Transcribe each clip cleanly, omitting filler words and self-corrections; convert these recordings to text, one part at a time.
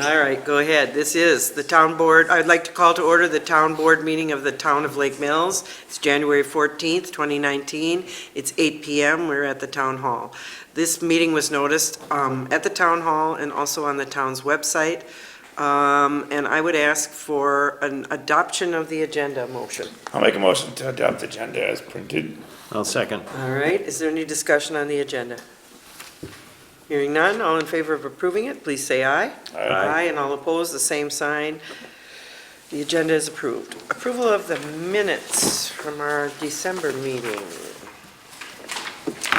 All right, go ahead. This is the town board. I'd like to call to order the town board meeting of the town of Lake Mills. It's January 14th, 2019. It's 8 PM. We're at the town hall. This meeting was noticed at the town hall and also on the town's website. And I would ask for an adoption of the agenda motion. I'll make a motion to adopt the agenda as printed. I'll second. All right, is there any discussion on the agenda? Hearing none, all in favor of approving it, please say aye. Aye. And all opposed, the same sign. The agenda is approved. Approval of the minutes from our December meeting.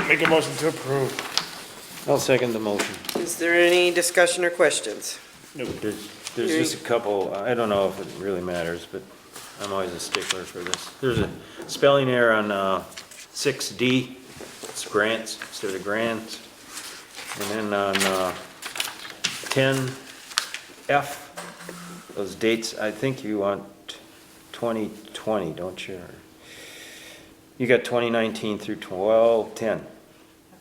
Make a motion to approve. I'll second the motion. Is there any discussion or questions? There's just a couple, I don't know if it really matters, but I'm always a stickler for this. There's a spelling error on 6D, it's grants instead of grants. And then on 10F, those dates, I think you want 2020, don't you? You got 2019 through 12/10.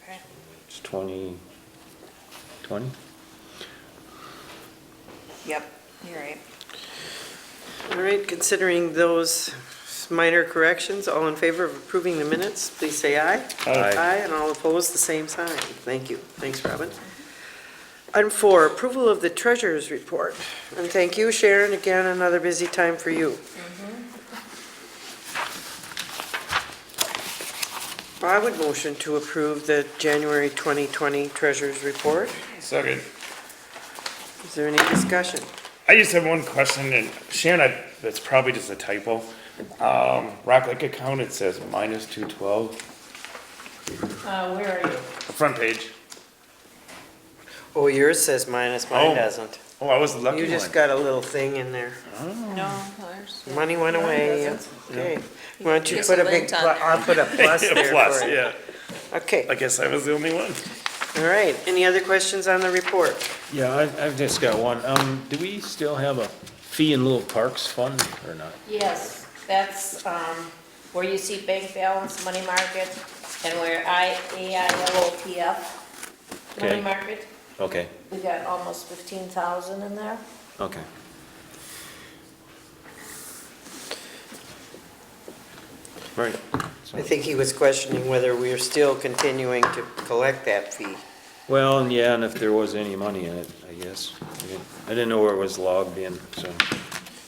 Okay. It's 2020? Yep, you're right. All right, considering those minor corrections, all in favor of approving the minutes, please say aye. Aye. And all opposed, the same sign. Thank you. Thanks, Robin. Item 4, approval of the treasurer's report. And thank you, Sharon, again, another busy time for you. I would motion to approve the January 2020 treasurer's report. Second. Is there any discussion? I just have one question, and Sharon, that's probably just a typo. Rock Lake account, it says minus 212, Where are you? the front page. Oh, yours says minus, mine Oh. doesn't. Oh, I was the lucky You one. just got a little thing in there. No, there's. Money went Mine away. doesn't. Okay. Why don't you There's put a a big, lint on plu- there. I'll put a plus Yeah, there plus, for it. yeah. Okay, I guess I was the only one. all right. Any other questions on the report? Yeah, I've just got one. Do we still have a fee in lieu of parks fund or not? Yes, that's, where you see bank balance, money market, and where AILOPF, money Okay. market, Okay, we got almost 15,000 in there. okay. Right. So- I think he was questioning whether we are still continuing to collect that fee. Well, and yeah, and if there was any money in it, I guess. I didn't know where it was logged in, so,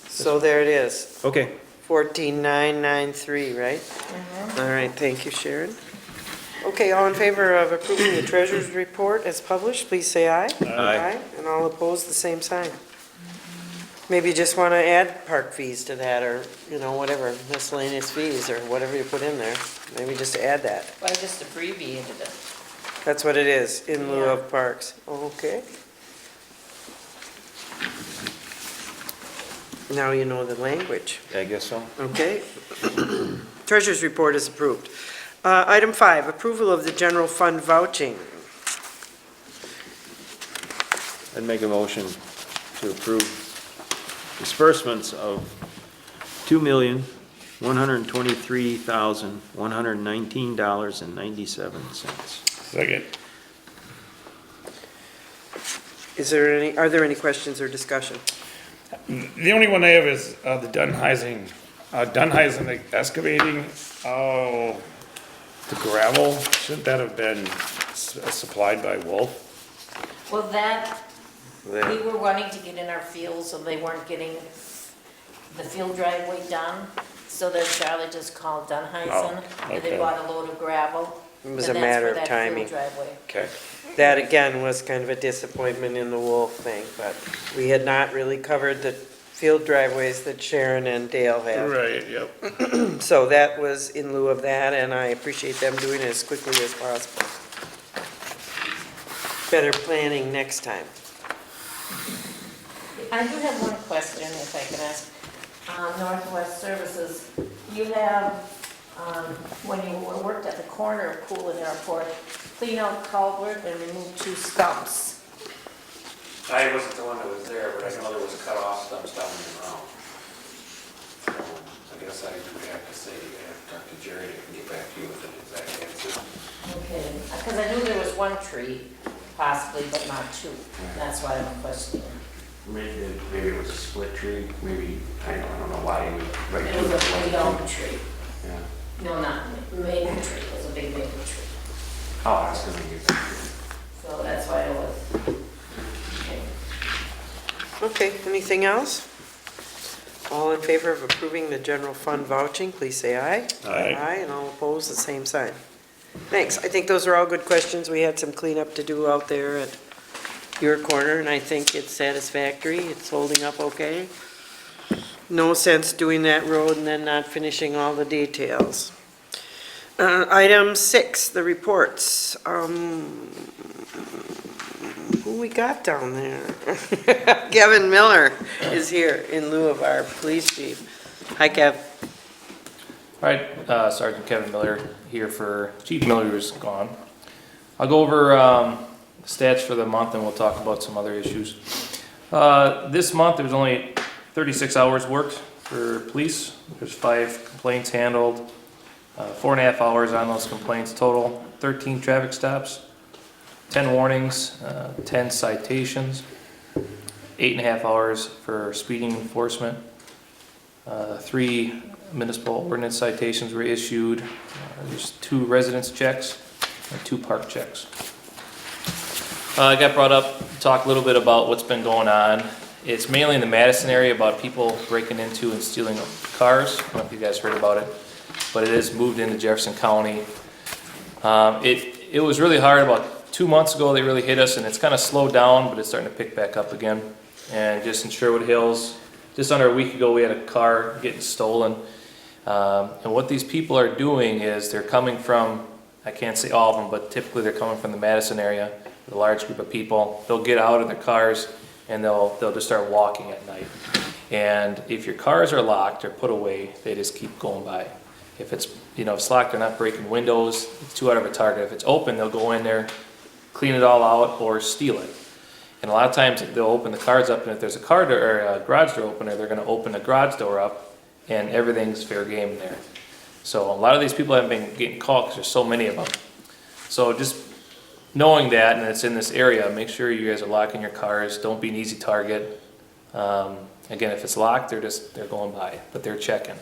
So there it is, okay. 14,993, right? All right, thank you, Sharon. Okay, all in favor of approving the treasurer's report as published, please say aye. Aye. And all opposed, the same sign. Maybe you just want to add park fees to that, or, whatever, miscellaneous fees, or whatever you put in there. Maybe just add that. Well, I just abbreviated it. That's what it is, in lieu Yeah. of parks. Okay. Now you know the language. I guess so. Okay. Treasurer's report is approved. Item 5, approval of the general fund vouching. I'd make a motion to approve disbursements of $2,123,119.97. Second. Are there any questions or discussion? The only one I have is the Dunheisen excavating. Oh, the gravel, shouldn't that have been supplied by Wolf? Well, that, we There. were wanting to get in our fields, and they weren't getting the field driveway done, so then Charlie just called Dunheisen, Oh, and they okay. bought a load of gravel. It was and a that's matter for of that field timing. driveway. Okay. That, again, was kind of a disappointment in the Wolf thing, but we had not really covered the field driveways that Sharon and Dale have. Right, yep. So that was in lieu of that, and I appreciate them doing it as quickly as possible. Better planning next time. I do have one question, if I can ask. Northwest Services, you have, when you worked at the corner of Pool and Airport, clean out culvert and remove 2 stumps. I wasn't the one that was there, but I know there was cut off stumps down in the ground. I guess I would have to say, I have to talk to Jerry to get back to you with an exact answer. Okay, because I knew there was 1 tree, possibly, but not 2. That's why I'm questioning. Maybe it was a split tree, maybe, I don't know why he would right It was a to big it. elm tree. Yeah. No, not maple tree, it was a big maple tree. Oh, I was gonna use that. So that's why it was. Okay. Okay, anything else? All in favor of approving the general fund vouching, please say aye. Aye. Aye, and all opposed, the same sign. Thanks, I think those are all good questions. We had some cleanup to do out there at your corner, and I think it's satisfactory. It's holding up okay. No sense doing that road and then not finishing all the details. Item 6, the reports. Who we got down there? Kevin Miller is here in lieu of our police chief. Hi, Kev. All right, Sergeant Kevin Miller here for Chief Miller, who's gone. I'll go over stats for the month and we'll talk about some other issues. This month, there was only 36 hours worked for police. There's 5 complaints handled, 4.5 hours on those complaints total, 13 traffic stops, 10 warnings, 10 citations, 8.5 hours for speeding enforcement, 3 municipal ordinance citations were issued, there's 2 residence checks and 2 park checks. I got brought up to talk a little bit about what's been going on. It's mainly in the Madison area about people breaking into and stealing cars. I don't know if you guys heard about it, but it has moved into Jefferson County. It was really hard about 2 months ago. They really hit us, and it's kind of slowed down, but it's starting to pick back up again. And just in Sherwood Hills, just under a week ago, we had a car getting stolen. And what these people are doing is they're coming from, I can't say all of them, but typically they're coming from the Madison area, a large group of people. They'll get out of their cars and they'll just start walking at night. And if your cars are locked or put away, they just keep going by. If it's, if it's locked, they're not breaking windows, it's too out of a target. If it's open, they'll go in there, clean it all out, or steal it. And a lot of times they'll open the cars up, and if there's a car door or a garage door opener, they're gonna open the garage door up and everything's fair game there. So a lot of these people haven't been getting caught because there's so many of them. So just knowing that, and it's in this area, make sure you guys are locking your cars. Don't be an easy target. Again, if it's locked, they're going by, but they're checking.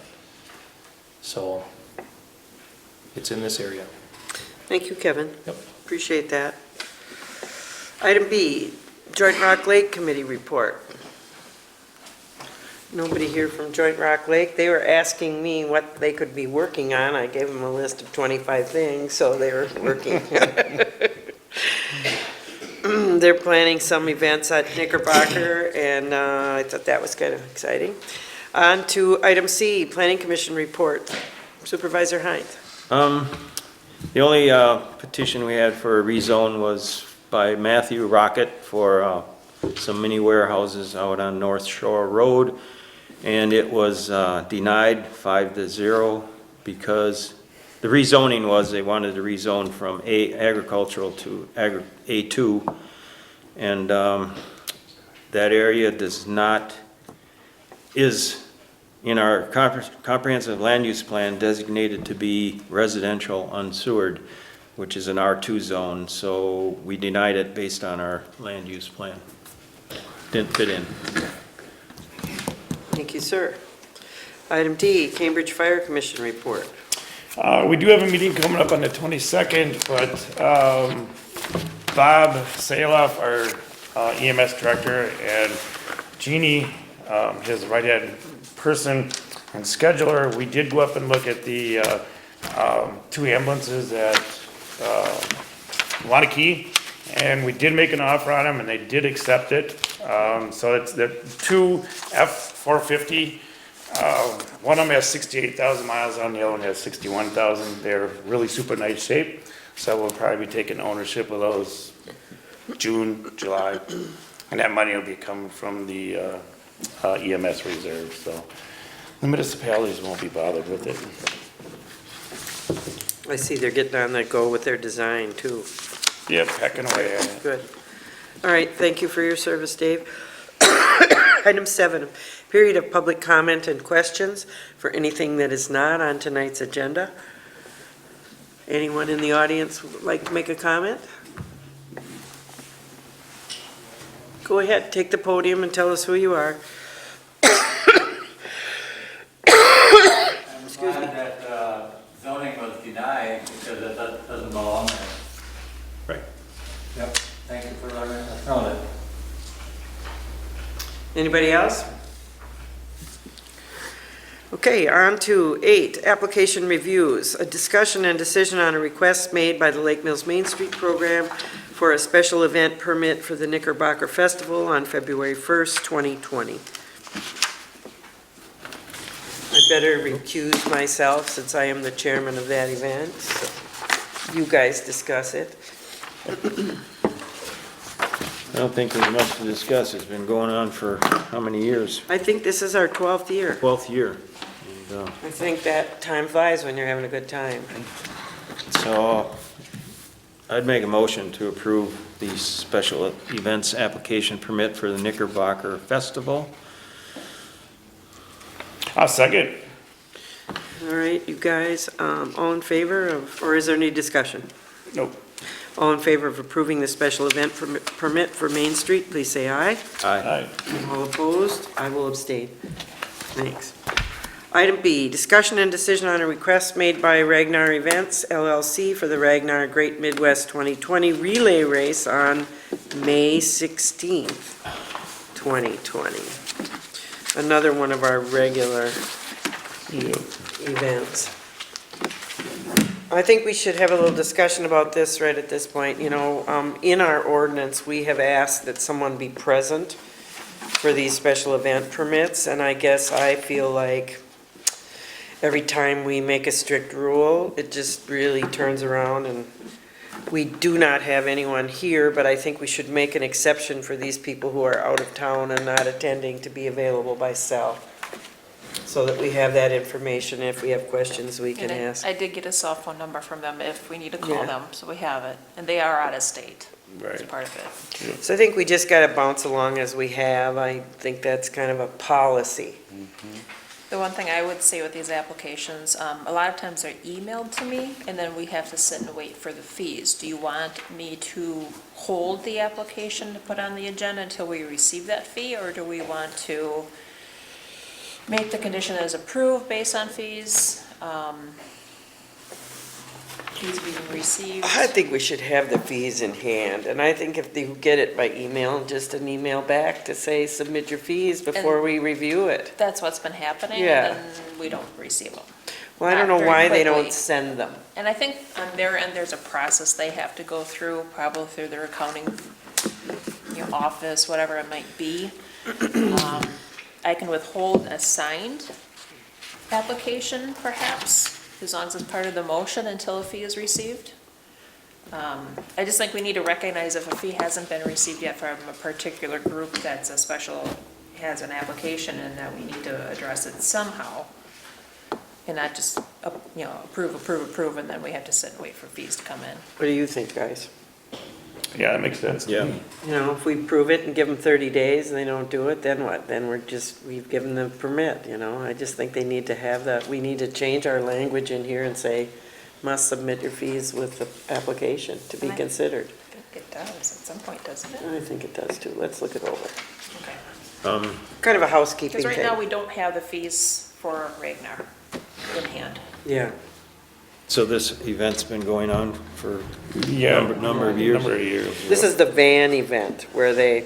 So it's in this area. Thank you, Kevin. Yep. Appreciate that. Item B, Joint Rock Lake Committee report. Nobody here from Joint Rock Lake. They were asking me what they could be working on. I gave them a list of 25 things, so they were working. They're planning some events at Knickerbocker, and I thought that was kind of exciting. On to item C, Planning Commission report. Supervisor Hines. The only petition we had for a rezone was by Matthew Rocket for some mini warehouses out on North Shore Road, and it was denied 5-0 because the rezoning was they wanted to rezone from agricultural to A2, and that area is in our comprehensive land use plan designated to be residential unsewered, which is an R2 zone, so we denied it based on our land use plan. Didn't fit in. Thank you, sir. Item D, Cambridge Fire Commission report. We do have a meeting coming up on the 22nd, but Bob Saloff, our EMS director, and Jeannie, his right-hand person and scheduler, we did go up and look at the 2 ambulances at Wanakee, and we did make an offer on them, and they did accept it. So it's the 2 F-450. One of them has 68,000 miles on, the other one has 61,000. They're really super nice shape, so we'll probably be taking ownership of those June, July, and that money will be coming from the EMS reserve, so the municipalities won't be bothered with it. I see they're getting on that go with their design, too. Yeah, pecking away at it. Good. All right, thank you for your service, Dave. Item 7, period of public comment and questions for anything that is not on tonight's agenda. Anyone in the audience would like to make a comment? Go go ahead, take the podium and tell us who you are. I'm glad that zoning was denied because it doesn't belong there. Right. Yep, thank you for letting us know that. Anybody else? Okay, on to 8, application reviews. A discussion and decision on a request made by the Lake Mills Main Street Program for a special event permit for the Knickerbocker Festival on February 1st, 2020. I better recuse myself since I am the chairman of that event. So you guys discuss it. I don't think there's much to discuss. It's been going on for how many years? I think this is our 12th year. 12th year. And, I think that time flies when you're having a good time. so I'd make a motion to approve the special events application permit for the Knickerbocker Festival. I'll second. All right, you guys, all in favor of, or is there any discussion? Nope. All in favor of approving the special event permit for Main Street, please say aye. Aye. Aye. All opposed? I will abstain. Thanks. Item B, discussion and decision on a request made by Ragnar Events LLC for the Ragnar Great Midwest 2020 Relay Race on May 16th, 2020. Another one of our regular events. I think we should have a little discussion about this right at this point. You know, in our ordinance, we have asked that someone be present for these special event permits, and I guess I feel like every time we make a strict rule, it just really turns around, and we do not have anyone here, but I think we should make an exception for these people who are out of town and not attending to be available by cell, so that we have that information. If we have questions, we can And ask. I did get a cell phone number from them if we need to call Yeah. them, so we have it. And they are out of state. That's Right. part of it. So I think we just gotta bounce along as we have. I think that's kind of a policy. The one thing I would say with these applications, a lot of times they're emailed to me, and then we have to sit and wait for the fees. Do you want me to hold the application to put on the agenda until we receive that fee, or do we want to make the condition as approved based on fees? Fees being received? I think we should have the fees in hand, and I think if you get it by email, just an email back to say, submit your fees before we review it. That's what's been happening, Yeah. and then we don't receive them. Well, I don't know Not very why they quickly. don't send them. And I think on their end, there's a process they have to go through, probably through their accounting, office, whatever it might be. I can withhold a signed application perhaps, as long as it's part of the motion until a fee is received. I just think we need to recognize if a fee hasn't been received yet from a particular group that's a special, has an application, and that we need to address it somehow. And not just, approve, and then we have to sit and wait for fees to come in. What do you think, guys? Yeah, that makes sense. Yeah. You know, if we prove it and give them 30 days and they don't do it, then what? Then we've given them permit, you know? I just think they need to have that, we need to change our language in here and say, must submit your fees with the application to be Right. considered. I think it does at some point, doesn't it? I think it does too. Let's look it over. Okay. Kind of a housekeeping Because right now, thing. we don't have the fees for Ragnar in hand. Yeah. So this event's been going on for Yeah. number of years? Number of years. This is the van event where they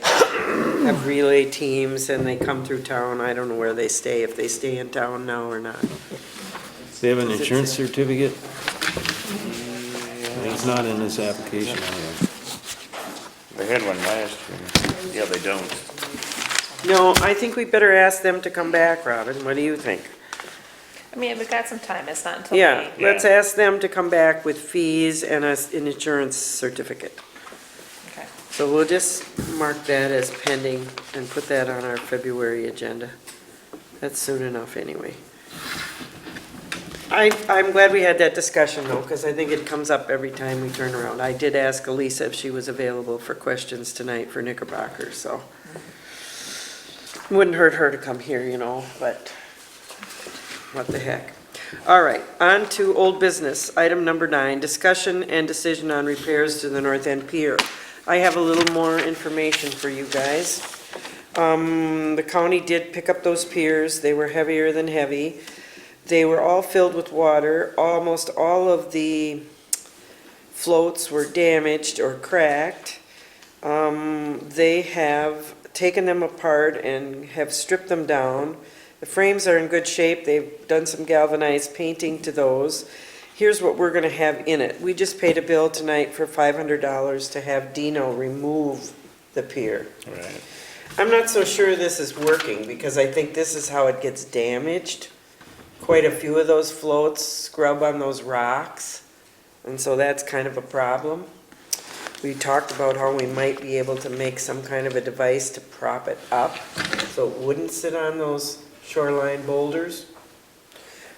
have relay teams and they come through town. I don't know where they stay, if they stay in town now or not. They have an insurance certificate? It's not in this application anyway. They had one last year. Yeah, they don't. No, I think we better ask them to come back, Robin. What do you think? I mean, we've got some time, it's not until Yeah, May. let's ask them to come back with fees and an insurance certificate. Okay. So we'll just mark that as pending and put that on our February agenda. That's soon enough anyway. I'm glad we had that discussion though, because I think it comes up every time we turn around. I did ask Elisa if she was available for questions tonight for Knickerbocker, so. Wouldn't hurt her to come here, you know, but what the heck. All right, on to old business. Item number 9, discussion and decision on repairs to the North End Pier. I have a little more information for you guys. The county did pick up those piers. They were heavier than heavy. They were all filled with water. Almost all of the floats were damaged or cracked. They have taken them apart and have stripped them down. The frames are in good shape. They've done some galvanized painting to those. Here's what we're gonna have in it. We just paid a bill tonight for $500 to have Dino remove the pier. Right. I'm not so sure this is working because I think this is how it gets damaged. Quite a few of those floats scrub on those rocks, and so that's kind of a problem. We talked about how we might be able to make some kind of a device to prop it up so it wouldn't sit on those shoreline boulders.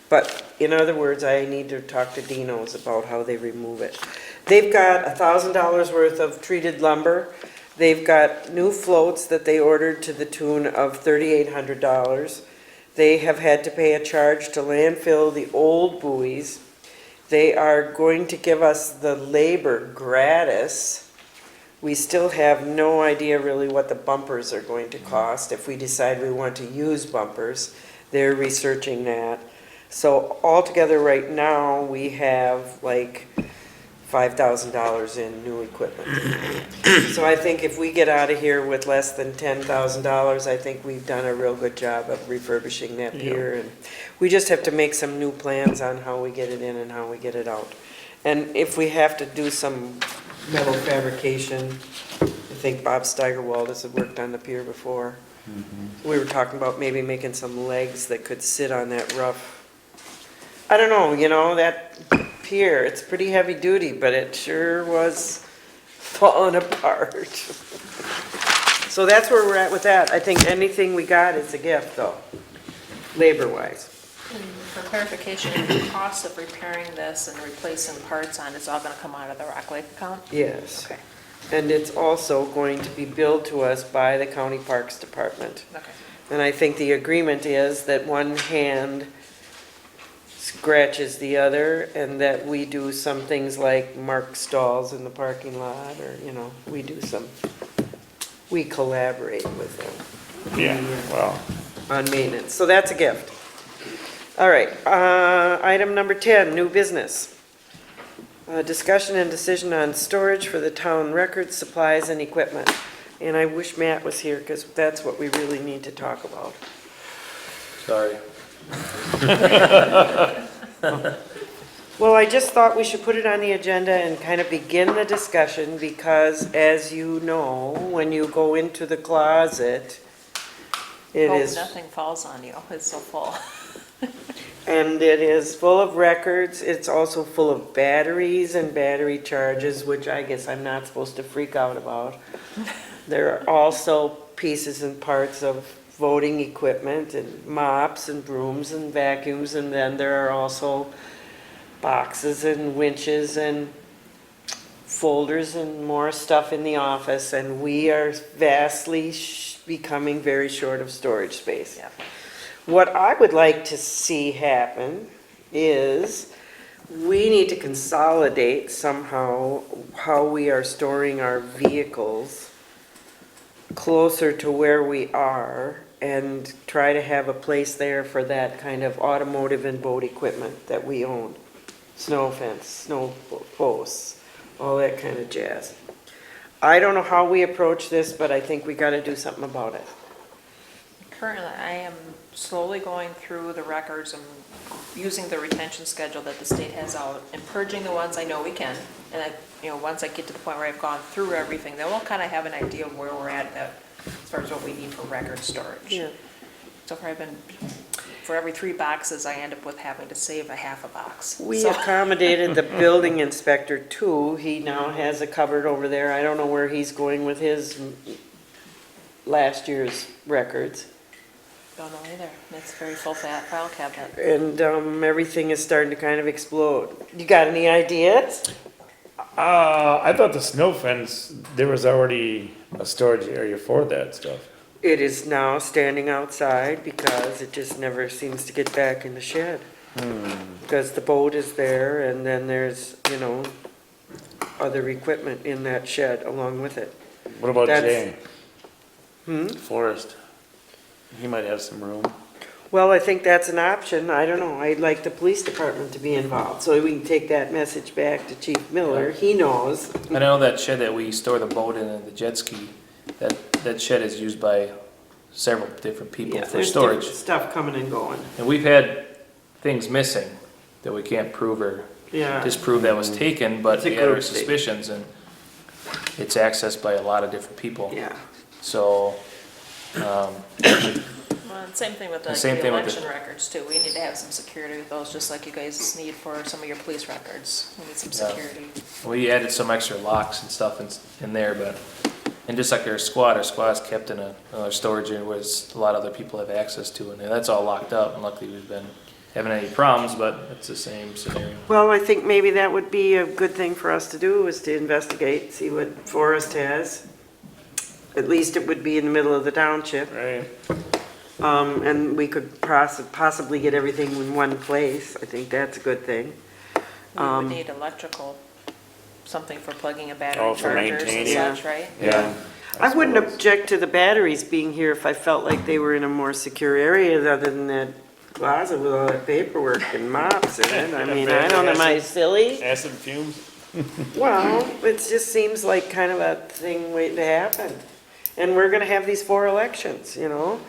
But in other words, I need to talk to Dino's about how they remove it. They've got $1,000 worth of treated lumber. They've got new floats that they ordered to the tune of $3,800. They have had to pay a charge to landfill the old buoys. They are going to give us the labor gratis. We still have no idea really what the bumpers are going to cost if we decide we want to use bumpers. They're researching that. So altogether right now, we have like $5,000 in new equipment. So I think if we get out of here with less than $10,000, I think we've done a real good job of refurbishing that pier. And we just have to make some new plans on how we get it in and how we get it out. And if we have to do some metal fabrication, I think Bob Steigerwald has worked on the pier before. We were talking about maybe making some legs that could sit on that rough. I don't know, you know, that pier, it's pretty heavy duty, but it sure was falling apart. So that's where we're at with that. I think anything we got is a gift though, labor-wise. And for clarification, the cost of repairing this and replacing parts on, it's all gonna come out of the Rock Lake account? Yes. Okay, And it's also going to be billed to us by the County Parks Department. okay. And I think the agreement is that one hand scratches the other, and that we do some things like mark stalls in the parking lot, or, you know, we collaborate with them. Yeah, well, On maintenance, so that's a gift. All right, item number 10, new business. Discussion and decision on storage for the town records, supplies, and equipment. And I wish Matt was here, because that's what we really need to talk about. Sorry. Well, I just thought we should put it on the agenda and kind of begin the discussion, because as you know, when you go into the closet, it Hope is, nothing falls on you, it's so full. and it is full of records. It's also full of batteries and battery charges, which I guess I'm not supposed to freak out about. There are also pieces and parts of voting equipment and mops and brooms and vacuums, and then there are also boxes and winches and folders and more stuff in the office, and we are vastly becoming very short of storage space. Yeah. What I would like to see happen is we need to consolidate somehow how we are storing our vehicles closer to where we are, and try to have a place there for that kind of automotive and boat equipment that we own. Snow fence, snow posts, all that kind of jazz. I don't know how we approach this, but I think we gotta do something about it. Currently, I am slowly going through the records and using the retention schedule that the state has out and purging the ones I know we can. And once I get to the point where I've gone through everything, then we'll kind of have an idea of where we're at as far as what we need for record storage. So far for every 3 boxes, I end up with having to save a half a box. We So- accommodated the building inspector too. He now has a cupboard over there. I don't know where he's going with his last year's records. Don't know either. It's a very full file cabinet. And everything is starting to kind of explode. You got any ideas? I thought the snow fence, there was already a storage area for that stuff. It is now standing outside because it just never seems to get back in the shed. Because the boat is there, and then there's, other equipment in that shed along with it. What about That's- Jay? Forrest? He might have some room. Well, I think that's an option. I don't know. I'd like the police department to be involved, so we can take that message back to Chief Miller. He knows. I know that shed that we store the boat in and the jet ski, that shed is used by several different people Yeah, for there's storage. different stuff coming and going. And we've had things missing that we can't prove or Yeah. disprove that was taken, but It's a we had our group thing. suspicions, and it's accessed by a lot of different people. Yeah. So, Well, same thing with The like same the thing with the- election records too. We need to have some security with those, just like you guys need for some of your police records. We need some Yeah. security. we added some extra locks and stuff in there, but, and just like our squad's kept in another storage area where a lot of other people have access to, and that's all locked up, and luckily we've been having any problems, but it's the same scenario. Well, I think maybe that would be a good thing for us to do, is to investigate, see what Forrest has. At least it would be in the middle of the township. Right. And we could possibly get everything in one place. I think that's a good thing. We would Um, need electrical, something for plugging a battery Oh, for chargers and maintaining. such, right? Yeah. I wouldn't suppose. object to the batteries being here if I felt like they were in a more secure area other than that closet with all that paperwork and mops in it. I mean, I don't know, am I silly? Acid fumes? Well, it just seems like kind of a thing waiting to happen. And we're gonna have these 4 elections, you know?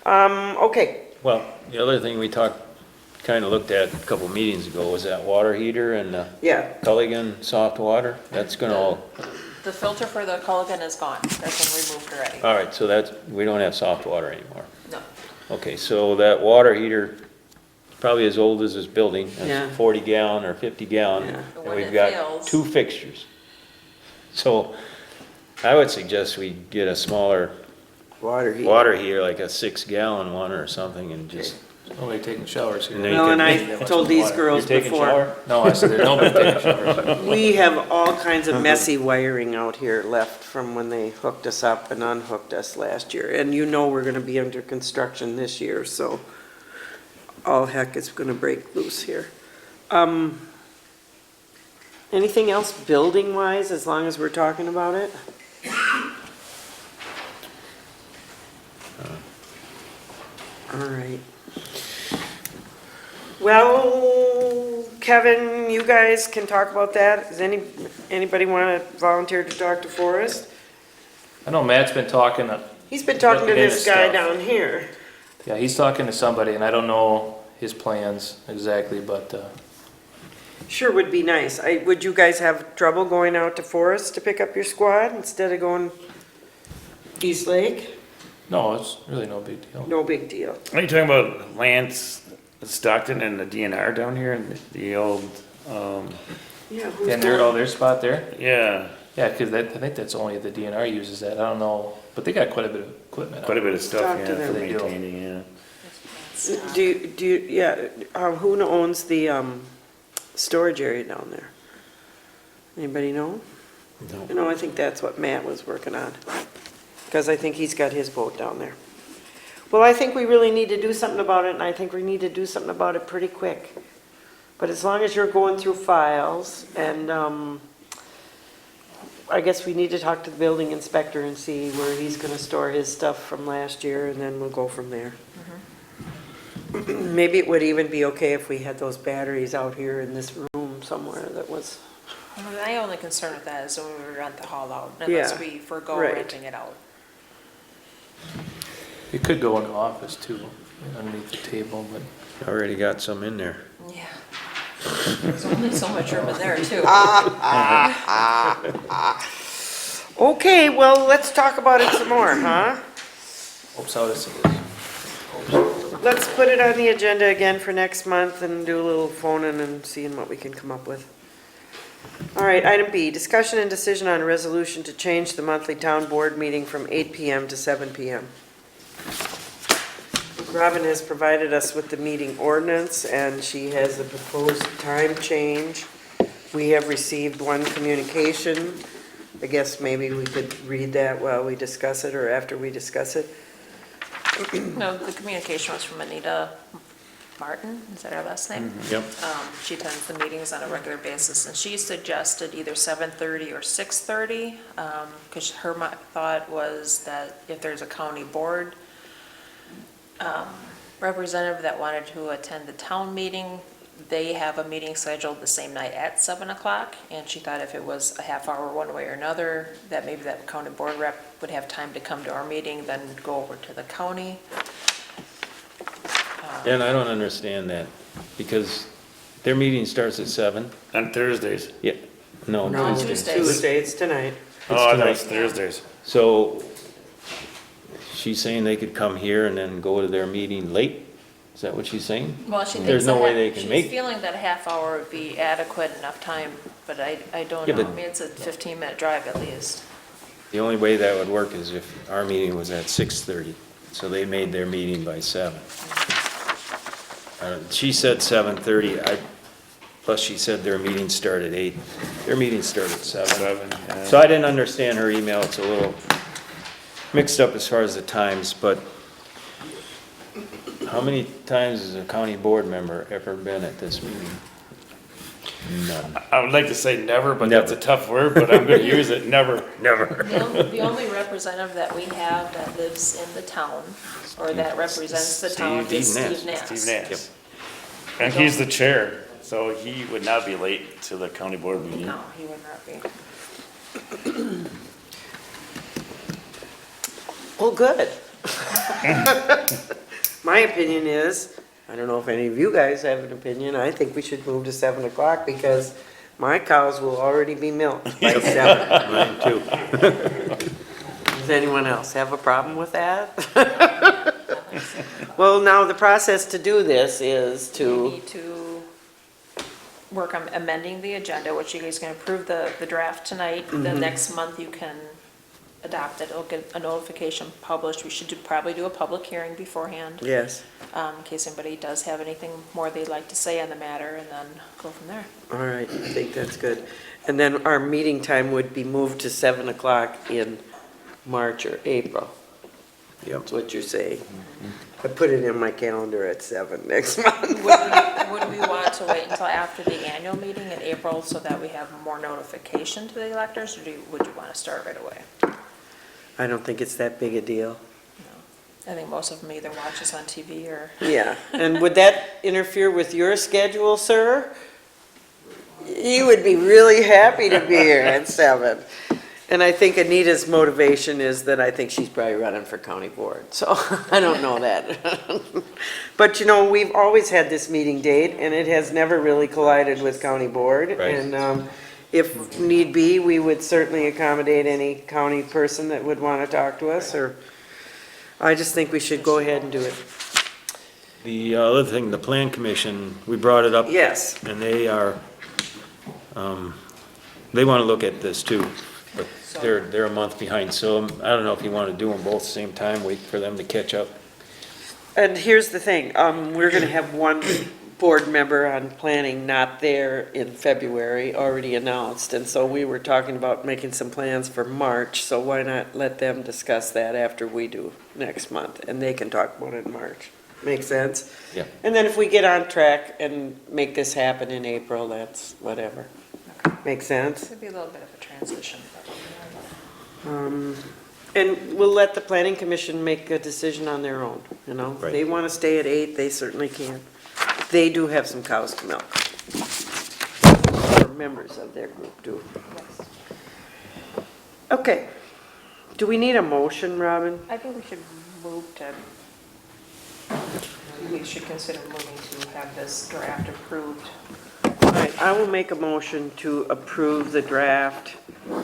Okay, Well, the other thing we kinda looked at a couple meetings ago was that water heater and yeah, Culligan soft water. That's gonna all, The filter for the Culligan is gone. That's been removed already. all right, so we don't have soft water anymore. No. Okay, so that water heater, probably as old as this building, Yeah. it's 40 gallon or 50 gallon. Yeah. And When we've it got fails- 2 fixtures. So I would suggest we get a smaller water heater. water heater, like a 6 gallon one or something, and just, Nobody taking showers here. And then Well, and I That much told these water. you're girls taking a before, shower? No, I said, there's nobody taking showers. we have all kinds of messy wiring out here left from when they hooked us up and unhooked us last year. And you know we're gonna be under construction this year, so all heck is gonna break loose here. Anything else building-wise, as long as we're talking about it? All right. Well, Kevin, you guys can talk about that. Does anybody want to volunteer to talk to Forrest? I know Matt's been talking, He's been talking to Looking into this guy stuff. down here. yeah, he's talking to somebody, and I don't know his plans exactly, but, Sure would be nice. Would you guys have trouble going out to Forrest to pick up your squad instead of going East Lake? no, it's really no big deal. No big deal. Are you talking about Lance Stockton and the DNR down here and the old, Yeah, who's And their, going? their spot there? yeah, Yeah, because I think that's only the DNR uses that, I don't know, but they got quite a bit of equipment. out quite a bit of stuff, Talk to yeah, them. for They do. maintaining, yeah. Who owns the storage area down there? Anybody know? No. You know, I think that's what Matt was working on, because I think he's got his boat down there. Well, I think we really need to do something about it, and I think we need to do something about it pretty quick. But as long as you're going through files, and I guess we need to talk to the building inspector and see where he's gonna store his stuff from last year, and then we'll go from there. Maybe it would even be okay if we had those batteries out here in this room somewhere that was, My only concern with that is when we rent the hall out, Yeah, unless we forego right. renting it out. It could go in the office too, underneath the table, but. Already got some in there. Yeah. There's only so much room in there too. okay, well, let's talk about it some more, huh? Hopes how this is. Let's put it on the agenda again for next month and do a little phoning and seeing what we can come up with. All right, item B, discussion and decision on a resolution to change the monthly town board meeting from 8 PM to 7 PM. Robin has provided us with the meeting ordinance, and she has the proposed time change. We have received one communication. I guess maybe we could read that while we discuss it, or after we discuss it. No, the communication was from Anita Martin, is that her last name? Yep. She attends the meetings on a regular basis, and she suggested either 7:30 or 6:30, because her thought was that if there's a county board representative that wanted to attend the town meeting, they have a meeting scheduled the same night at 7 o'clock, and she thought if it was a half hour one way or another, that maybe that county board rep would have time to come to our meeting, then go over to the county. And I don't understand that, because their meeting starts at 7. On Thursdays. Yeah, no, No, Tuesday. Tuesday, it's tonight. Oh, I thought it was tonight. Thursdays. So she's saying they could come here and then go to their meeting late? Is that what she's saying? Well, she There's thinks no a way half- they can make- She's feeling that a half hour would be adequate enough time, but I don't Yeah, know. but- I mean, it's a 15-minute drive at least. The only way that would work is if our meeting was at 6:30, so they made their meeting by 7. She said 7:30, plus she said their meeting started at 8. Their meeting started at 7. 7, yeah. So I didn't understand her email, it's a little mixed up as far as the times, but how many times has a county board member ever been at this meeting? None. I would like to say never, but that's a Never. tough word, but I'm gonna use it, never. Never. The only representative that we have that lives in the town, or that represents the town, is Steve Steve Nass. Steve Nance. And he's the chair, so he would not be late to the county board meeting. No, he would not be. Well, good. My opinion is, I don't know if any of you guys have an opinion, I think we should move to 7 o'clock because my cows will already be milked by 7. Mine too. Does anyone else have a problem with that? Well, now the process to do this is You to, need to work on amending the agenda, which you guys can approve the draft tonight. The next month you can adopt it. It'll get a notification published. We should probably do a public hearing beforehand, yes, in case anybody does have anything more they'd like to say on the matter, and then go from there. all right, I think that's good. And then our meeting time would be moved to 7 o'clock in March or April. Yep. That's what you're saying. I put it in my calendar at 7 next month. Would we want to wait until after the annual meeting in April so that we have more notification to the electors, or would you want to start right away? I don't think it's that big a deal. I think most of them either watch us on TV or. Yeah, and would that interfere with your schedule, sir? You would be really happy to be here at 7. And I think Anita's motivation is that I think she's probably running for county board, so I don't know that. But you know, we've always had this meeting date, and it has never really collided with county board. Right. And if need be, we would certainly accommodate any county person that would want to talk to us, or, I just think we should go ahead and do it. The other thing, the plan commission, we brought it up. Yes. And they are, they want to look at this too, but they're a month behind, so I don't know if you want to do them both at the same time, wait for them to catch up. And here's the thing, we're gonna have one board member on planning not there in February, already announced, and so we were talking about making some plans for March, so why not let them discuss that after we do next month, and they can talk about it in March. Make sense? Yeah. And then if we get on track and make this happen in April, that's whatever. Make sense? It'd be a little bit of a transition. And we'll let the planning commission make a decision on their own, you know? If Right. they want to stay at 8, they certainly can. They do have some cows to milk. Or members of their group do. Okay. Do we need a motion, Robin? I think we should move to, we should consider moving to have this draft approved. All right, I will make a motion to approve the draft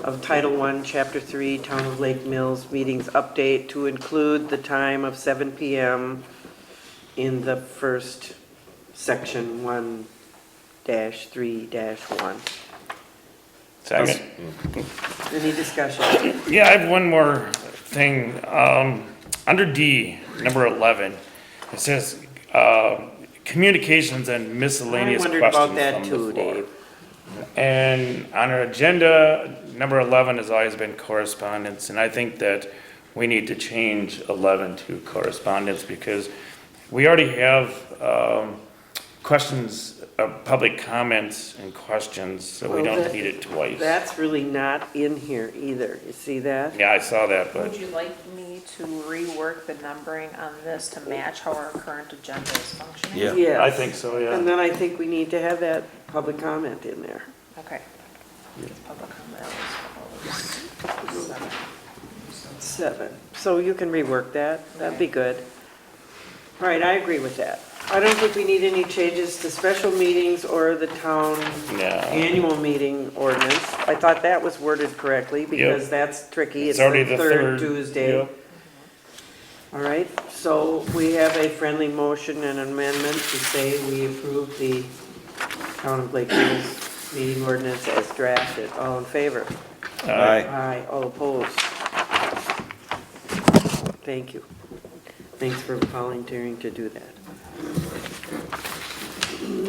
of Title I, Chapter 3, Town of Lake Mills Meetings Update to include the time of 7 PM in the first section 1-3-1. Second. Any discussion? Yeah, I have one more thing. Under D, number 11, it says, communications and I miscellaneous wondered questions about that from the too, floor. Dave. And on our agenda, number 11 has always been correspondence, and I think that we need to change 11 to correspondence because we already have, questions, public comments and questions, so we Well, don't that- need it twice. That's really not in here either. You see that? Yeah, I saw that, Would but, you like me to rework the numbering on this to match how our current agenda is functioning? Yeah. Yes. I think so, yeah. And then I think we need to have that public comment in there. Okay. Public comment is 7. 7. So you can rework that. That'd be good. All right, I agree with that. I don't think we need any changes to special meetings or the town No. annual meeting ordinance. I thought that was worded correctly because that's tricky. It's already the third third, Tuesday. yep. All right, so we have a friendly motion and amendment to say we approve the Town of Lakeville's meeting ordinance as drafted. All in favor? Aye. Aye, all opposed? Thank you. Thanks for volunteering to do that.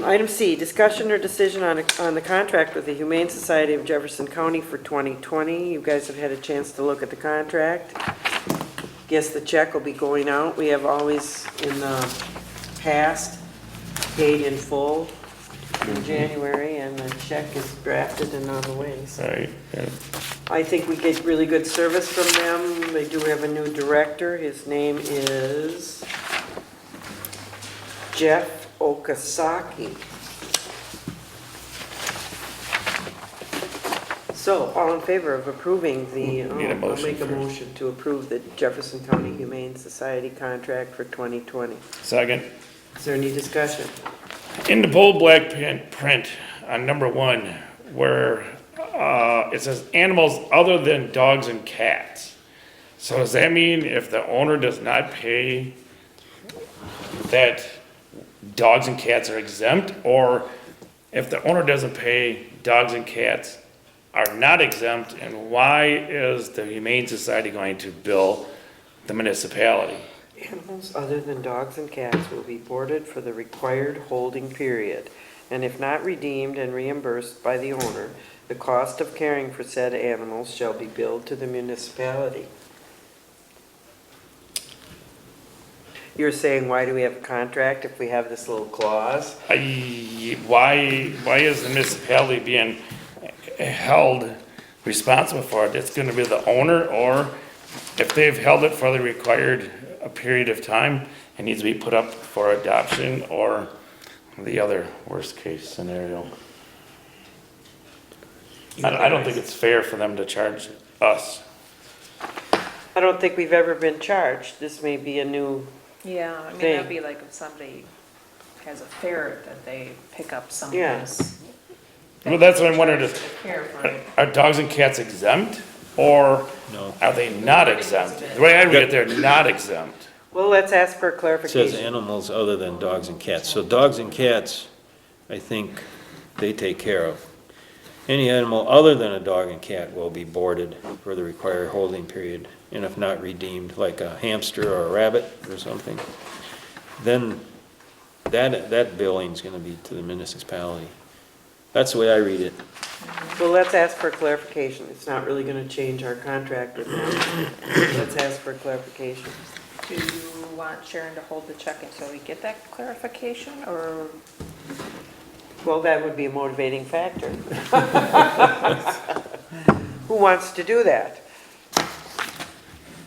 Item C, discussion or decision on the contract with the Humane Society of Jefferson County for 2020. You guys have had a chance to look at the contract. Guess the check will be going out. We have always in the past paid in full in January, and the check is drafted and on the way. So Right, yeah. I think we get really good service from them. They do have a new director. His name is Jeff Okasaki. So, all in favor of approving the, Need a I'll motion make a first. motion to approve the Jefferson County Humane Society contract for 2020. Second. Is there any discussion? In the bold black print on number 1, where it says animals other than dogs and cats. So does that mean if the owner does not pay, that dogs and cats are exempt? Or if the owner doesn't pay, dogs and cats are not exempt? And why is the Humane Society going to bill the municipality? Animals other than dogs and cats will be boarded for the required holding period, and if not redeemed and reimbursed by the owner, the cost of caring for said animals shall be billed to the municipality. You're saying, why do we have a contract if we have this little clause? Why is the municipality being held responsible for it? It's gonna be the owner, or if they've held it for the required a period of time, it needs to be put up for adoption, or the other worst case scenario. I don't think it's fair for them to charge us. I don't think we've ever been charged. This may be a new, Yeah, I mean, Thing. that'd be like if somebody has a ferret that they pick up Yeah. someplace. Well, that's what I'm wondering, is, Care for it. are dogs and cats exempt, or No. are they not exempt? The way I read it, they're not exempt. well, let's ask for It says clarification. animals other than dogs and cats. So dogs and cats, I think they take care of. Any animal other than a dog and cat will be boarded for the required holding period, and if not redeemed, like a hamster or a rabbit or something, then that billing's gonna be to the municipality. That's the way I read it. Well, let's ask for clarification. It's not really gonna change our contract with them. Let's ask for clarification. Do you want Sharon to hold the check until we get that clarification, or? Well, that would be a motivating factor. Who wants to do that?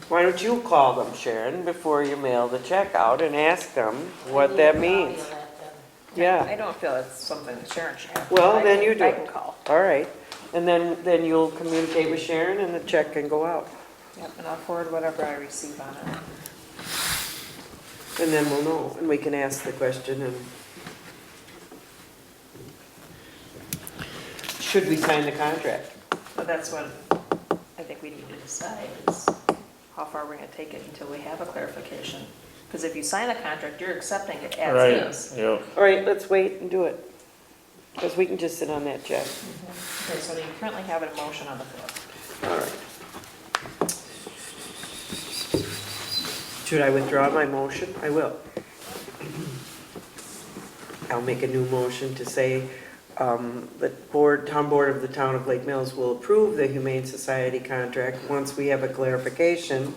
Why don't you call them, Sharon, before you mail the check out and ask them what that means? Yeah, I don't feel it's something that Sharon should have. Well, I then can- you do I it. can call. all right. And then you'll communicate with Sharon and the check can go out. Yep, and I'll forward whatever I receive on it. And then we'll know, and we can ask the question and. Should we sign the contract? But that's what I think we need to decide, is how far we're gonna take it until we have a clarification. Because if you sign the contract, you're accepting it as Right, is. yeah. All right, let's wait and do it. Because we can just sit on that check. Okay, so you currently have a motion on the floor. All right. Should I withdraw my motion? I will. I'll make a new motion to say the town board of the town of Lake Mills will approve the Humane Society contract once we have a clarification.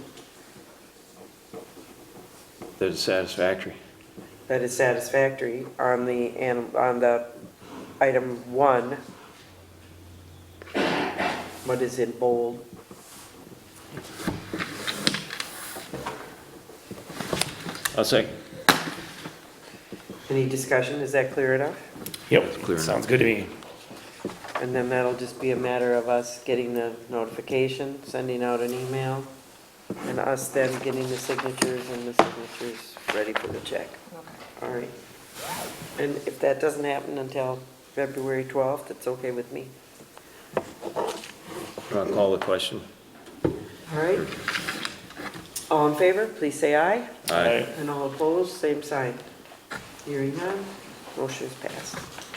That it's satisfactory. that is satisfactory on the item 1. What is in bold? I'll say, Any discussion? Is that clear enough? Yep, clear sounds good to me. And then that'll just be a matter of us getting the notification, sending out an email, and us then getting the signatures and the signatures ready for the check. Okay. All right. And if that doesn't happen until February 12th, it's okay with me. I'll call the question. All right. All in favor, please say aye. Aye. And all opposed, same sign. Hearing none, motion is passed.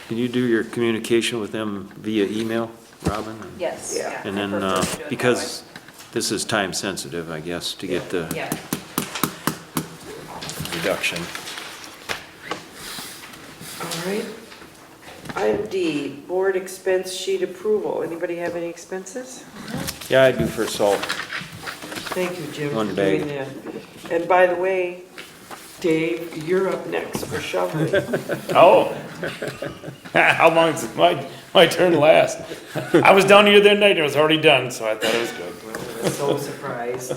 Can you do your communication with them via email, Robin? Yes, Yeah. yeah. And I then, prefer to do it that because this is time sensitive, I guess, to get the way. Yeah, reduction. All right. Item D, board expense sheet approval. Anybody have any expenses? Yeah, I do for salt. Thank you, Jim, One for bag. doing that. And by the way, Dave, you're up next for shoveling. Oh. How long does my turn last? I was down here the other night, and it was already done, so I thought it was good. I'm so surprised.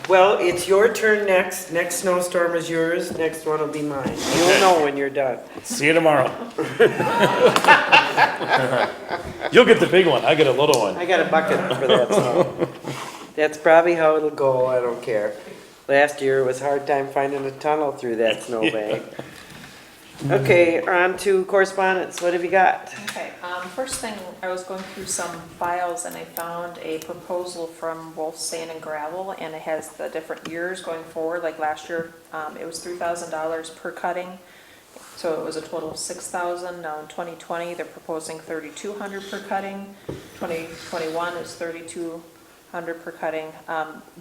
Well, it's your turn next. Next snowstorm is yours. Next one will be mine. You'll know when you're done. See you tomorrow. You'll get the big one, I get a little one. I got a bucket for that snow. That's probably how it'll go. I don't care. Last year, it was a hard time finding a tunnel through that snowbank. Okay, on to correspondence. What have you got? okay. First thing, I was going through some files and I found a proposal from Wolf Sand and Gravel, and it has the different years going forward. Like last year, it was $3,000 per cutting, so it was a total of $6,000. Now in 2020, they're proposing $3,200 per cutting. 2021 is $3,200 per cutting.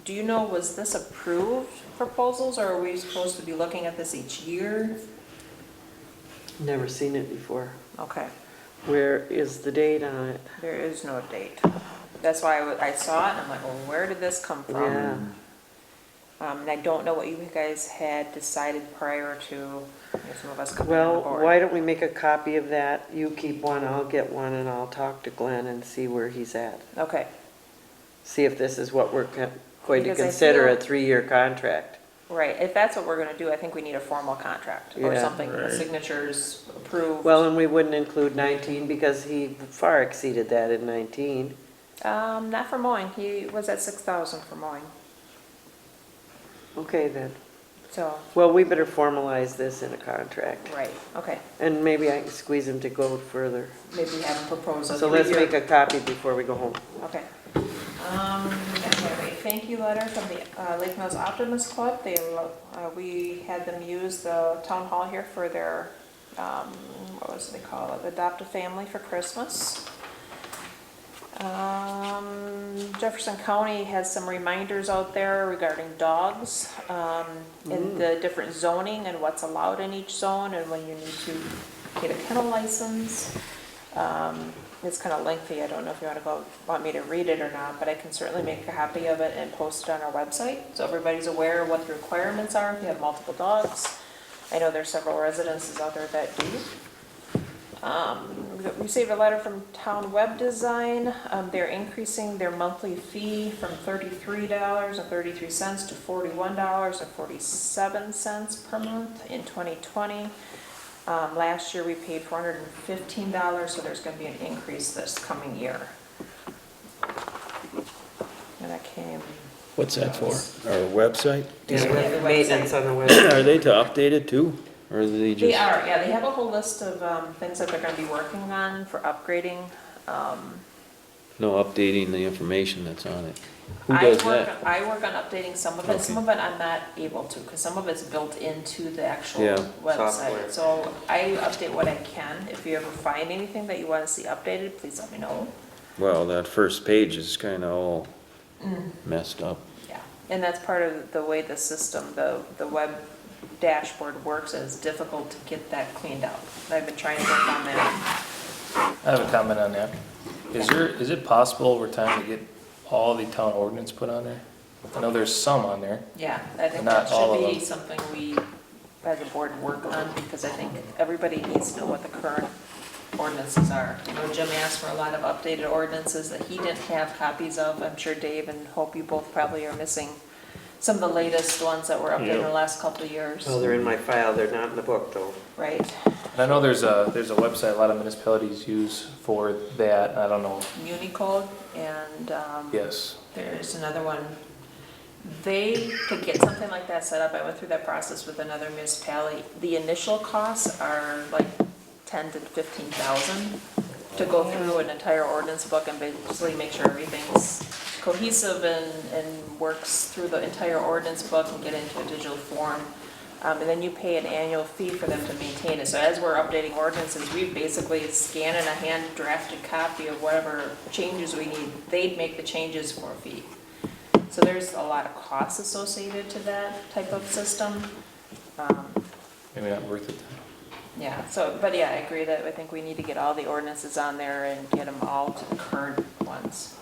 Do you know, was this approved proposals, or are we supposed to be looking at this each year? Never seen it before. Okay, Where is the date on it? there is no date. That's why I saw it and I'm like, well, where did this come from? Yeah. And I don't know what you guys had decided prior to some of us coming on Well, board. why don't we make a copy of that? You keep one, I'll get one, and I'll talk to Glenn and see where he's at. Okay, See if this is what we're going to Because I consider a feel- 3-year contract. right, if that's what we're gonna do, I think we need a formal contract or Yeah. something, Right. signatures approved. Well, and we wouldn't include 19 because he far exceeded that in 19. Not for mowing, he was at 6,000 for mowing, Okay, then. so, Well, we better formalize this in a contract. right, okay. And maybe I can squeeze him to go further. Maybe have him propose a So let's 3-year. make a copy before we go home. Okay. I have a thank you letter from the Lake Mills Optimist Club. We had them use the town hall here for their, what was it they call it, adopt a family for Christmas. Jefferson County has some reminders out there regarding dogs, and the different zoning and what's allowed in each zone and when you need to get a kennel license. It's kind of lengthy, I don't know if you want me to read it or not, but I can certainly make a copy of it and post it on our website, so everybody's aware of what the requirements are if you have multiple dogs. I know there's several residences out there that do. We received a letter from Town Web Design. They're increasing their monthly fee from $33.33 to $41.47 per month in 2020. Last year we paid $415, so there's going to be an increase this coming year. And that came. What's that for? Our website? Yeah, Yeah, with the maintenance on the website. Are they to update it too? Or are they They just? are, yeah, they have a whole list of things that they're going to be working on for upgrading. No, updating the information that's on it. Who does that? I work on updating some of it, some of it I'm not able to, because some of it's built into the actual Yeah. Software. website. So I update what I can. If you ever find anything that you want to see updated, please let me know. Well, that first page is kind of all messed up. Yeah, and that's part of the way the system, the web dashboard works, and it's difficult to get that cleaned out. I've been trying to work on that. I have a comment on that. Is it possible over time to get all the town ordinance put on there? I know there's some on there. Yeah, I think Not that all should of be them. something we as a board work on, because I think everybody needs to know what the current ordinances are. You know, Jim asked for a lot of updated ordinances that he didn't have copies of. I'm sure Dave and Hope, you both probably are missing some of the latest ones that were updated in the last couple of years, Well, they're in my file, they're not in the book, though. right? And I know there's a website a lot of municipalities use for that, I don't know, Unicode, and yes. there's another one. To get something like that set up, I went through that process with another municipality. The initial costs are like 10 to 15,000 to go through an entire ordinance book and basically make sure everything's cohesive and works through the entire ordinance book and get into a digital form. And then you pay an annual fee for them to maintain it. So as we're updating ordinances, we basically scan in a hand-drafted copy of whatever changes we need. They'd make the changes for a fee. So there's a lot of costs associated to that type of system. Maybe not worth it. Yeah, so, but yeah, I agree that I think we need to get all the ordinances on there and get them all to the current ones.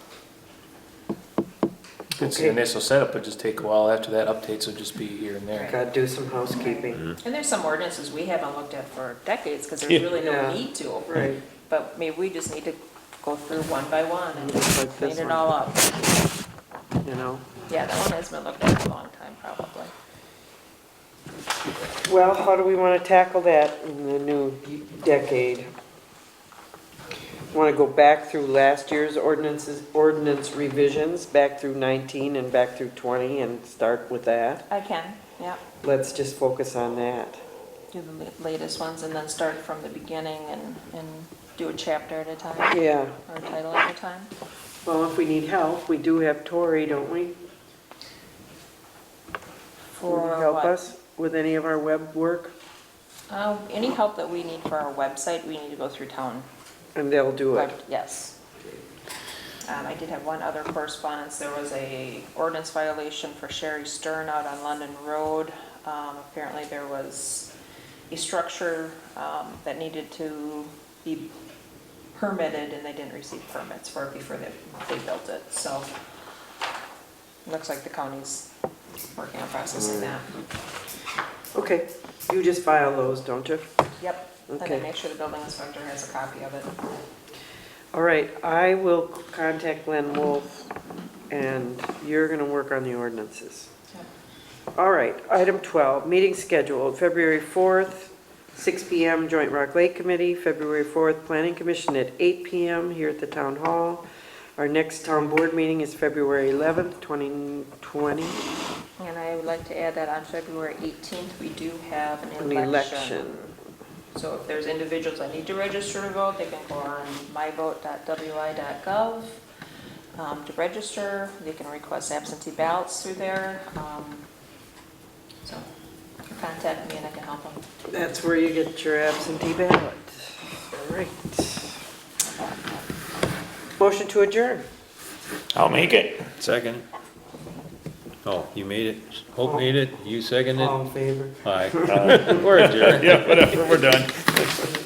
It's Okay. an initial setup, but just take a while after that, updates will just be here and there. Gotta do some housekeeping. And there's some ordinances we haven't looked at for decades, because Yeah. there's really no Yeah. need to. Right. But maybe we just need to go through one by one and Just like clean this it one. all up. You know? Yeah, that one has been looked at for a long time, probably. Well, how do we want to tackle that in the new decade? Want to go back through last year's ordinance revisions, back through 19 and back through 20 and start with that? I can, yeah, Let's just focus on that. do the latest ones and then start from the beginning and do a chapter at a time, Yeah, or a title at a time. well, if we need help, we do have Tori, don't we? Will you For help what? us with any of our web work? Any help that we need for our website, we need to go through town. And they'll do it. Yes. I did have one other correspondence. There was a ordinance violation for Sherry Stern out on London Road. Apparently there was a structure that needed to be permitted, and they didn't receive permits for it before they built it. So looks like the county's working on processing that. Okay, you just file those, don't you? Yep. And Okay. then make sure the building inspector has a copy of it. All right, I will contact Glenn Wolf, and you're gonna work on the ordinances. All right, item 12, meeting scheduled, February 4th, 6 PM, Joint Rock Lake Committee, February 4th, Planning Commission at 8 PM here at the Town Hall. Our next town board meeting is February 11th, 2020, And I would like to add that on February 18th, we do have an an election. So if there's individuals that need to register to vote, they can go on myvote.wi.gov to register. They can request absentee ballots through there. So contact me and I can help them. That's where you get your absentee ballot. All right. Motion to adjourn. I'll make it. Second. Oh, you made it. Hope made it. You seconded All it. in favor? Aye. We're adjourned. Yeah, whatever, we're done.